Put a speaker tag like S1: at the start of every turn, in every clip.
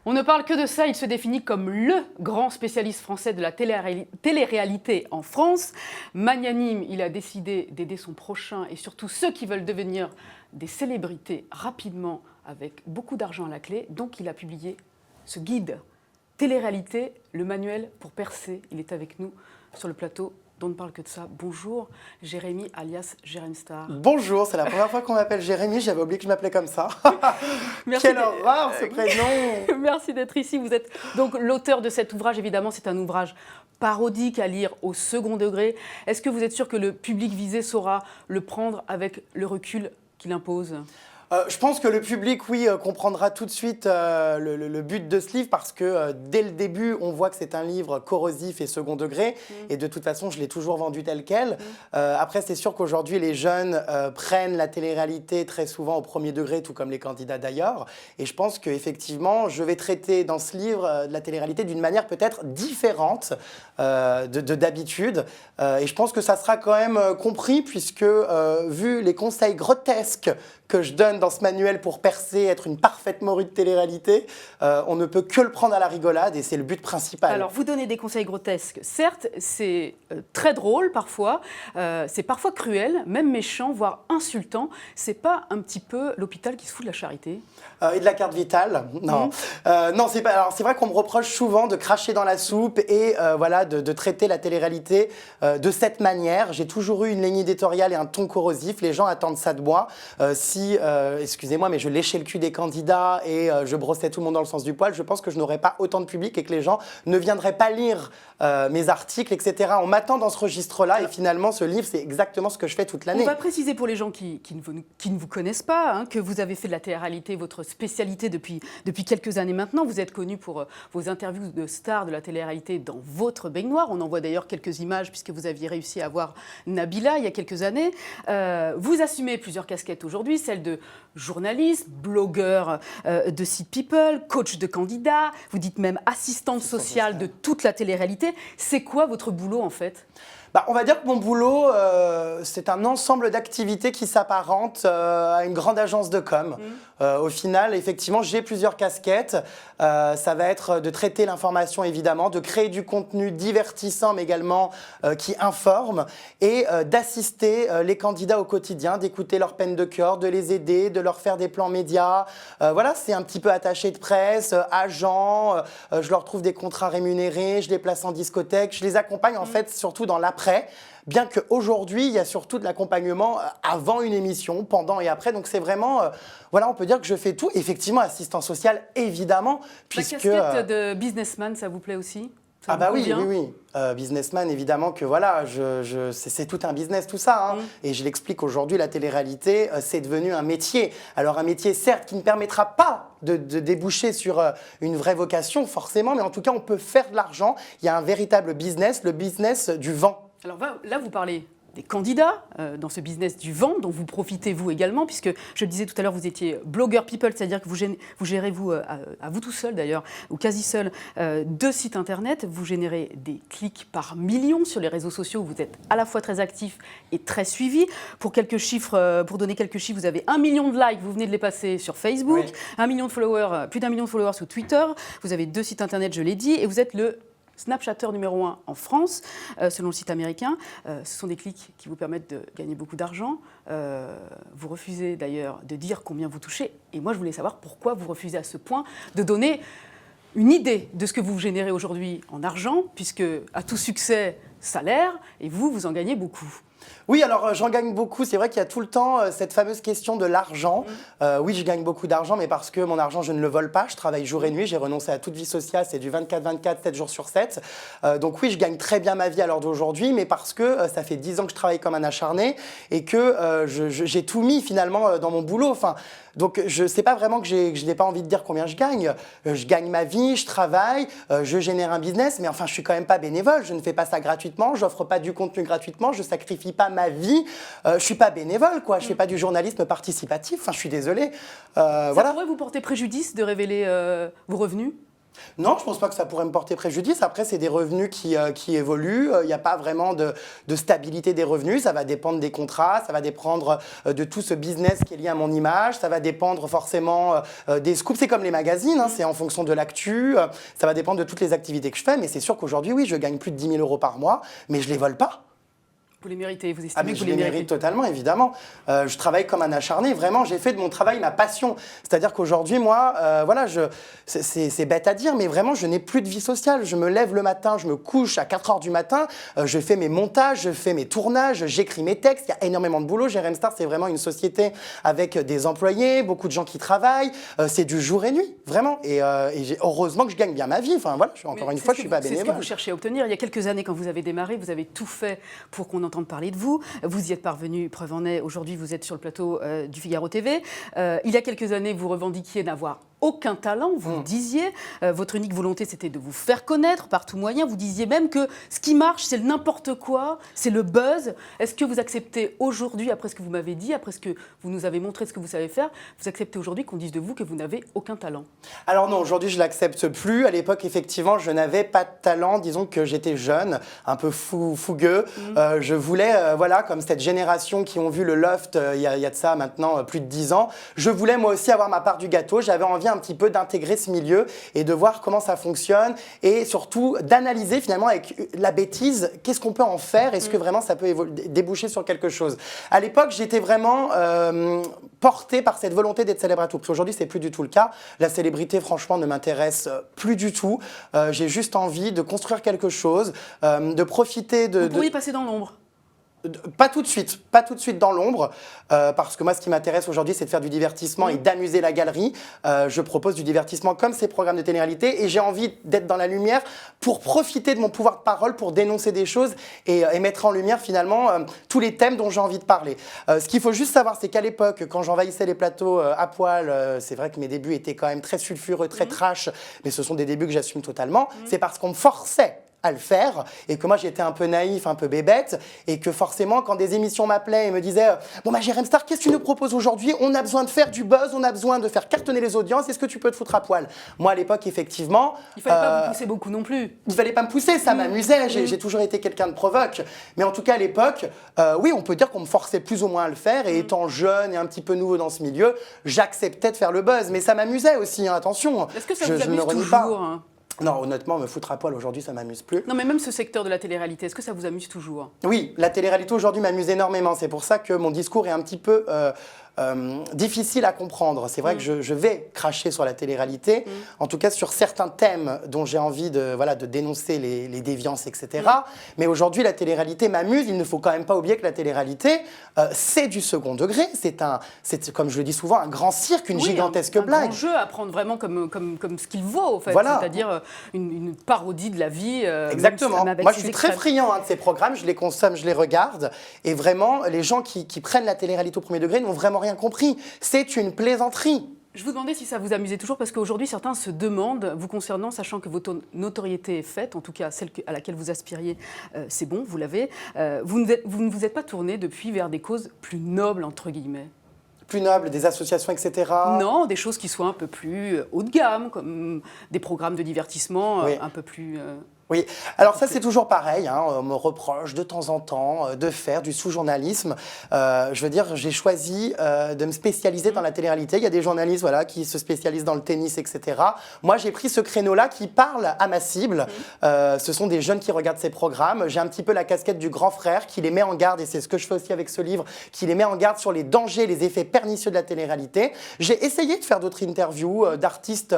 S1: On ne parle que de ça, il se définit comme le grand spécialiste français de la télé-réalité en France. Magnanime, il a décidé d'aider son prochain et surtout ceux qui veulent devenir des célébrités rapidement avec beaucoup d'argent à la clé. Donc il a publié ce guide télé-réalité, le manuel pour percer. Il est avec nous sur le plateau. On ne parle que de ça. Bonjour, Jérémy alias Jérém Star.
S2: Bonjour, c'est la première fois qu'on m'appelle Jérémy, j'avais oublié que je m'appelais comme ça. Quelle horreur ce prénom.
S1: Merci d'être ici. Vous êtes donc l'auteur de cet ouvrage, évidemment, c'est un ouvrage parodique à lire au second degré. Est-ce que vous êtes sûr que le public visé saura le prendre avec le recul qu'il impose ?
S2: Je pense que le public, oui, comprendra tout de suite le but de ce livre parce que dès le début, on voit que c'est un livre corrosif et second degré. Et de toute façon, je l'ai toujours vendu tel quel. Après, c'est sûr qu'aujourd'hui, les jeunes prennent la télé-réalité très souvent au premier degré, tout comme les candidats d'ailleurs. Et je pense qu'effectivement, je vais traiter dans ce livre de la télé-réalité d'une manière peut-être différente d'habitude. Et je pense que ça sera quand même compris puisque, vu les conseils grotesques que je donne dans ce manuel pour percer, être une parfaite morue de télé-réalité, on ne peut que le prendre à la rigolade et c'est le but principal.
S1: Alors, vous donnez des conseils grotesques. Certes, c'est très drôle parfois, c'est parfois cruel, même méchant, voire insultant. C'est pas un petit peu l'hôpital qui se fout de la charité ?
S2: Et de la carte vitale, non. Non, c'est pas. Alors c'est vrai qu'on me reproche souvent de cracher dans la soupe et voilà, de traiter la télé-réalité de cette manière. J'ai toujours eu une ligne éditoriale et un ton corrosif. Les gens attendent ça de moi. Excusez-moi, mais je léchais le cul des candidats et je brossais tout le monde dans le sens du poil, je pense que je n'aurais pas autant de public et que les gens ne viendraient pas lire mes articles, etc. On m'attend dans ce registre-là et finalement, ce livre, c'est exactement ce que je fais toute l'année.
S1: On va préciser pour les gens qui ne vous connaissent pas, hein, que vous avez fait de la télé-réalité votre spécialité depuis quelques années maintenant. Vous êtes connu pour vos interviews de stars de la télé-réalité dans votre baignoire. On en voit d'ailleurs quelques images puisque vous aviez réussi à avoir Nabila il y a quelques années. Vous assumez plusieurs casquettes aujourd'hui, celle de journaliste, blogueur de site People, coach de candidats, vous dites même assistante sociale de toute la télé-réalité. C'est quoi votre boulot en fait ?
S2: On va dire que mon boulot, c'est un ensemble d'activités qui s'apparentent à une grande agence de com. Au final, effectivement, j'ai plusieurs casquettes. Ça va être de traiter l'information, évidemment, de créer du contenu divertissant, mais également qui informe, et d'assister les candidats au quotidien, d'écouter leurs peines de cœur, de les aider, de leur faire des plans médias. Voilà, c'est un petit peu attaché de presse, agent, je leur trouve des contrats rémunérés, je les place en discothèque, je les accompagne en fait surtout dans l'après. Bien qu'aujourd'hui, il y a surtout de l'accompagnement avant une émission, pendant et après. Donc c'est vraiment, voilà, on peut dire que je fais tout. Effectivement, assistant social, évidemment.
S1: Puisque, la casquette de businessman, ça vous plaît aussi ?
S2: Ah bah oui. Businessman, évidemment que voilà, c'est tout un business tout ça. Et je l'explique aujourd'hui, la télé-réalité, c'est devenu un métier. Alors un métier certes qui ne permettra pas de déboucher sur une vraie vocation forcément, mais en tout cas on peut faire de l'argent. Il y a un véritable business, le business du vent.
S1: Alors là, vous parlez des candidats dans ce business du vent, dont vous profitez vous également, puisque je le disais tout à l'heure, vous étiez blogueur people, c'est-à-dire que vous gérez vous, à vous tout seul d'ailleurs, ou quasi seul, 2 sites internet, vous générez des clics par millions sur les réseaux sociaux, vous êtes à la fois très actif et très suivi. Pour donner quelques chiffres, vous avez 1 million de likes, vous venez de les passer sur Facebook, oui. 1 million de followers, plus d'1 million de followers sur Twitter, vous avez 2 sites internet, je l'ai dit, et vous êtes le Snapchatter numéro 1 en France, selon le site américain. Ce sont des clics qui vous permettent de gagner beaucoup d'argent. Vous refusez d'ailleurs de dire combien vous touchez. Et moi, je voulais savoir pourquoi vous refusez à ce point de donner une idée de ce que vous générez aujourd'hui en argent, puisque à tout succès, salaire, et vous en gagnez beaucoup.
S2: Oui, alors j'en gagne beaucoup. C'est vrai qu'il y a tout le temps cette fameuse question de l'argent. Oui, je gagne beaucoup d'argent, mais parce que mon argent, je ne le vole pas. Je travaille jour et nuit. J'ai renoncé à toute vie sociale. C'est du 24-24, 7 jours sur 7. Donc oui, je gagne très bien ma vie à l'heure d'aujourd'hui, mais parce que ça fait 10 ans que je travaille comme un acharné et que j'ai tout mis finalement dans mon boulot. Donc je ne sais pas vraiment que je n'ai pas envie de dire combien je gagne. Je gagne ma vie, je travaille, je génère un business, mais enfin, je ne suis quand même pas bénévole. Je ne fais pas ça gratuitement. Je n'offre pas du contenu gratuitement. Je ne sacrifie pas ma vie. Je ne suis pas bénévole, quoi. Je ne fais pas du journalisme participatif. Enfin, je suis désolé.
S1: Ça pourrait vous porter préjudice de révéler vos revenus ?
S2: Non, je ne pense pas que ça pourrait me porter préjudice. Après, c'est des revenus qui évoluent. Il n'y a pas vraiment de stabilité des revenus. Ça va dépendre des contrats, ça va dépendre de tout ce business qui est lié à mon image. Ça va dépendre forcément des scoops. C'est comme les magazines, c'est en fonction de l'actu. Ça va dépendre de toutes les activités que je fais. Mais c'est sûr qu'aujourd'hui, oui, je gagne plus de 10 000 € par mois, mais je ne les vole pas.
S1: Vous les méritez, vous
S2: Ah
S1: estimez
S2: mais
S1: que
S2: je
S1: vous
S2: les
S1: les
S2: mérite
S1: méritez.
S2: totalement, évidemment. Je travaille comme un acharné, vraiment, j'ai fait de mon travail ma passion. C'est-à-dire qu'aujourd'hui, moi, voilà, c'est bête à dire, mais vraiment, je n'ai plus de vie sociale. Je me lève le matin, je me couche à 4 heures du matin, je fais mes montages, je fais mes tournages, j'écris mes textes, il y a énormément de boulot. GRM Star, c'est vraiment une société avec des employés, beaucoup de gens qui travaillent, c'est du jour et nuit, vraiment. Et heureusement que je gagne bien ma vie. Enfin, voilà, encore une fois, je ne suis pas
S1: C'est ce que
S2: bénévole.
S1: vous cherchez à obtenir. Il y a quelques années, quand vous avez démarré, vous avez tout fait pour qu'on entende parler de vous. Vous y êtes parvenu, preuve en est. Aujourd'hui, vous êtes sur le plateau du Figaro TV. Il y a quelques années, vous revendiquiez n'avoir aucun talent, vous le disiez. Votre unique volonté, c'était de vous faire connaître par tout moyen. Vous disiez même que ce qui marche, c'est le n'importe quoi, c'est le buzz. Est-ce que vous acceptez aujourd'hui, après ce que vous m'avez dit, après ce que vous nous avez montré, ce que vous savez faire, vous acceptez aujourd'hui qu'on dise de vous que vous n'avez aucun talent?
S2: Alors non, aujourd'hui, je ne l'accepte plus. À l'époque, effectivement, je n'avais pas de talent. Disons que j'étais jeune, un peu fougueux. Je voulais, voilà, comme cette génération qui ont vu le Loft il y a de ça maintenant plus de 10 ans, je voulais moi aussi avoir ma part du gâteau. J'avais envie un petit peu d'intégrer ce milieu et de voir comment ça fonctionne et surtout d'analyser finalement avec la bêtise, qu'est-ce qu'on peut en faire? Est-ce que vraiment ça peut déboucher sur quelque chose? À l'époque, j'étais vraiment porté par cette volonté d'être célèbre à tout. Parce qu'aujourd'hui, c'est plus du tout le cas. La célébrité, franchement, ne m'intéresse plus du tout. J'ai juste envie de construire quelque chose, de profiter de...
S1: Vous pourriez passer dans l'ombre.
S2: Pas tout de suite dans l'ombre, parce que moi ce qui m'intéresse aujourd'hui c'est de faire du divertissement et d'amuser la galerie. Je propose du divertissement comme ces programmes de télé-réalité et j'ai envie d'être dans la lumière pour profiter de mon pouvoir de parole, pour dénoncer des choses et mettre en lumière finalement tous les thèmes dont j'ai envie de parler. Ce qu'il faut juste savoir c'est qu'à l'époque quand j'envahissais les plateaux à poil, c'est vrai que mes débuts étaient quand même très sulfureux, très trash, mais ce sont des débuts que j'assume totalement. C'est parce qu'on me forçait à le faire et que moi j'étais un peu naïf, un peu bébête et que forcément quand des émissions m'appelaient et me disaient bon bah GRM Star, qu'est-ce que tu nous proposes aujourd'hui? On a besoin de faire du buzz, on a besoin de faire cartonner les audiences, est-ce que tu peux te foutre à poil? Moi à l'époque effectivement
S1: Il ne fallait pas vous pousser beaucoup non plus.
S2: il fallait pas me pousser, ça m'amusait, j'ai toujours été quelqu'un de provoque. Mais en tout cas, à l'époque, oui, on peut dire qu'on me forçait plus ou moins à le faire. Et étant jeune et un petit peu nouveau dans ce milieu, j'acceptais de faire le buzz. Mais ça m'amusait aussi, hein, attention.
S1: Est-ce que ça
S2: je
S1: vous
S2: ne
S1: amuse
S2: renie
S1: toujours
S2: pas.
S1: hein?
S2: Non, honnêtement, me foutre à poil aujourd'hui, ça m'amuse plus.
S1: Non, mais même ce secteur de la télé-réalité, est-ce que ça vous amuse toujours?
S2: Oui, la télé-réalité aujourd'hui m'amuse énormément. C'est pour ça que mon discours est un petit peu difficile à comprendre. C'est vrai que je vais cracher sur la télé-réalité, en tout cas sur certains thèmes dont j'ai envie de, voilà, de dénoncer les déviances, etc. Mais aujourd'hui, la télé-réalité m'amuse. Il ne faut quand même pas oublier que la télé-réalité, c'est du second degré. C'est, comme je le dis souvent, un grand cirque, une gigantesque blague.
S1: Un grand jeu à prendre vraiment comme ce qu'il vaut, en fait.
S2: Voilà.
S1: C'est-à-dire une parodie de la vie.
S2: Exactement.
S1: Même avec
S2: Moi, je
S1: ses
S2: suis très
S1: extrêmes.
S2: friand de ces programmes. Je les consomme, je les regarde. Et vraiment, les gens qui prennent la télé-réalité au premier degré n'ont vraiment rien compris. C'est une plaisanterie.
S1: Je vous demandais si ça vous amusait toujours, parce qu'aujourd'hui, certains se demandent, vous concernant, sachant que votre notoriété est faite, en tout cas celle à laquelle vous aspiriez, c'est bon, vous l'avez, vous ne vous êtes pas tourné depuis vers des causes plus nobles, entre guillemets?
S2: Plus nobles, des associations, etc.
S1: Non, des choses qui soient un peu plus haut de gamme, comme des programmes de divertissement
S2: Oui.
S1: un peu plus...
S2: Oui, alors ça c'est toujours pareil, hein. On me reproche de temps en temps de faire du sous-journalisme. Je veux dire, j'ai choisi de me spécialiser dans la télé-réalité. Il y a des journalistes voilà, qui se spécialisent dans le tennis, etc. Moi j'ai pris ce créneau-là qui parle à ma cible. Ce sont des jeunes qui regardent ces programmes. J'ai un petit peu la casquette du grand frère qui les met en garde, et c'est ce que je fais aussi avec ce livre, qui les met en garde sur les dangers, les effets pernicieux de la télé-réalité. J'ai essayé de faire d'autres interviews d'artistes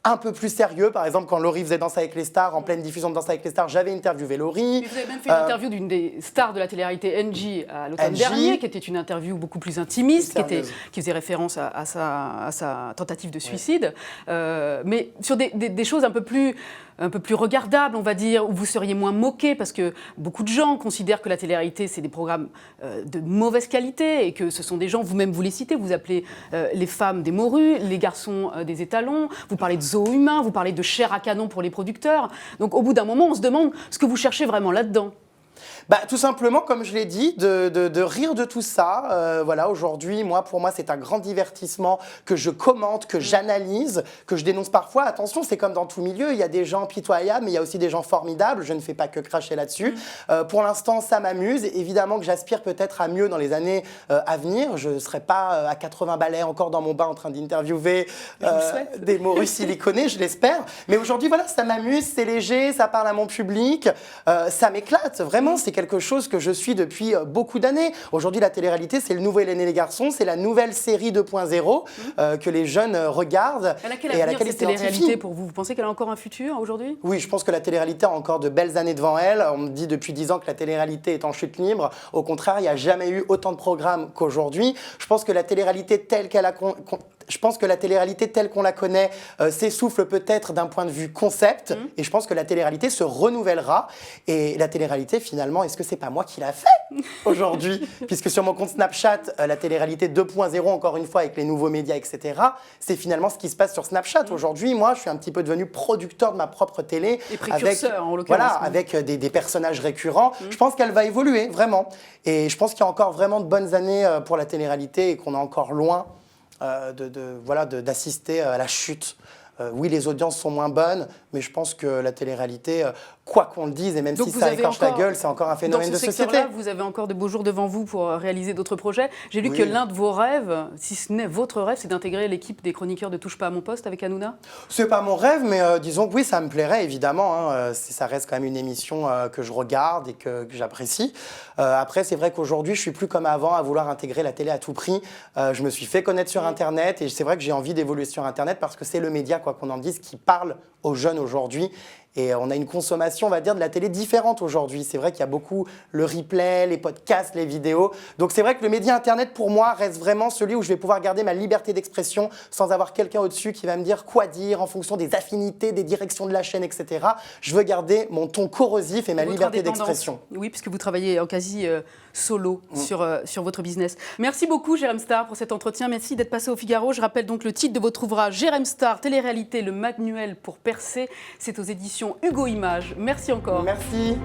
S2: un peu plus sérieux. Par exemple, quand Laurie faisait Danse avec les stars, en pleine diffusion de Danse avec les stars, j'avais interviewé Laurie.
S1: Mais vous avez même fait une interview d'une des stars de la télé-réalité, Angie, à l'automne
S2: Angie.
S1: dernier, qui était une interview beaucoup plus intimiste,
S2: Sérieuse.
S1: qui faisait référence à sa tentative de suicide, mais sur des choses un peu plus regardables, on va dire, où vous seriez moins moqué, parce que beaucoup de gens considèrent que la télé-réalité, c'est des programmes de mauvaise qualité, et que ce sont des gens, vous-même vous les citez, vous appelez les femmes des morues, les garçons des étalons, vous parlez de zoo humain, vous parlez de chair à canon pour les producteurs. Donc au bout d'un moment, on se demande ce que vous cherchez vraiment là-dedans.
S2: Tout simplement, comme je l'ai dit, de rire de tout ça. Voilà, aujourd'hui, pour moi, c'est un grand divertissement que je commente, que j'analyse, que je dénonce parfois. Attention, c'est comme dans tout milieu, il y a des gens pitoyables, mais il y a aussi des gens formidables. Je ne fais pas que cracher là-dessus. Pour l'instant, ça m'amuse. Évidemment que j'aspire peut-être à mieux dans les années à venir. Je ne serai pas à 80 balais encore dans mon bain en train d'interviewer des morues siliconées, je l'espère. Mais aujourd'hui, voilà, ça m'amuse, c'est léger, ça parle à mon public, ça m'éclate. Vraiment, c'est quelque chose que je suis depuis beaucoup d'années. Aujourd'hui, la télé-réalité, c'est le nouveau Hélène et les garçons, c'est la nouvelle série 2.0 que les jeunes regardent
S1: et à laquelle cette télé-réalité pour vous? Vous pensez qu'elle a encore un futur aujourd'hui?
S2: Oui, je pense que la télé-réalité a encore de belles années devant elle. On me dit depuis 10 ans que la télé-réalité est en chute libre. Au contraire, il n'y a jamais eu autant de programmes qu'aujourd'hui. Je pense que la télé-réalité telle qu'on la connaît s'essouffle peut-être d'un point de vue concept. Et je pense que la télé-réalité se renouvellera. Et la télé-réalité, finalement, est-ce que c'est pas moi qui l'a fait aujourd'hui? Puisque sur mon compte Snapchat, la télé-réalité 2.0, encore une fois, avec les nouveaux médias, etc., c'est finalement ce qui se passe sur Snapchat. Aujourd'hui, moi, je suis un petit peu devenu producteur de ma propre télé.
S1: Et précurseur, en l'occurrence.
S2: Voilà, avec des personnages récurrents. Je pense qu'elle va évoluer, vraiment. Et je pense qu'il y a encore vraiment de bonnes années pour la télé-réalité et qu'on est encore loin d'assister à la chute. Oui, les audiences sont moins bonnes, mais je pense que la télé-réalité, quoi qu'on le dise, et même si ça écorche la gueule, c'est encore un phénomène de société.
S1: Vous avez encore de beaux jours devant vous pour réaliser d'autres projets. J'ai lu que l'un de vos rêves, si ce n'est votre rêve, c'est d'intégrer l'équipe des chroniqueurs de Touche pas à mon poste avec Hanouna.
S2: C'est pas mon rêve, mais disons que oui, ça me plairait évidemment. Ça reste quand même une émission que je regarde et que j'apprécie. Après, c'est vrai qu'aujourd'hui, je suis plus comme avant à vouloir intégrer la télé à tout prix. Je me suis fait connaître sur Internet et c'est vrai que j'ai envie d'évoluer sur Internet parce que c'est le média, quoi qu'on en dise, qui parle aux jeunes aujourd'hui. Et on a une consommation, on va dire, de la télé différente aujourd'hui. C'est vrai qu'il y a beaucoup le replay, les podcasts, les vidéos. Donc c'est vrai que le média Internet, pour moi, reste vraiment celui où je vais pouvoir garder ma liberté d'expression sans avoir quelqu'un au-dessus qui va me dire quoi dire en fonction des affinités, des directions de la chaîne, etc. Je veux garder mon ton corrosif et ma liberté d'expression.
S1: Oui, puisque vous travaillez en quasi solo sur votre business. Merci beaucoup, Jérém Star, pour cet entretien. Merci d'être passé au Figaro. Je rappelle donc le titre de votre ouvrage, Jérém Star, télé-réalité, le manuel pour percer. C'est aux éditions Hugo Images. Merci encore.
S2: Merci.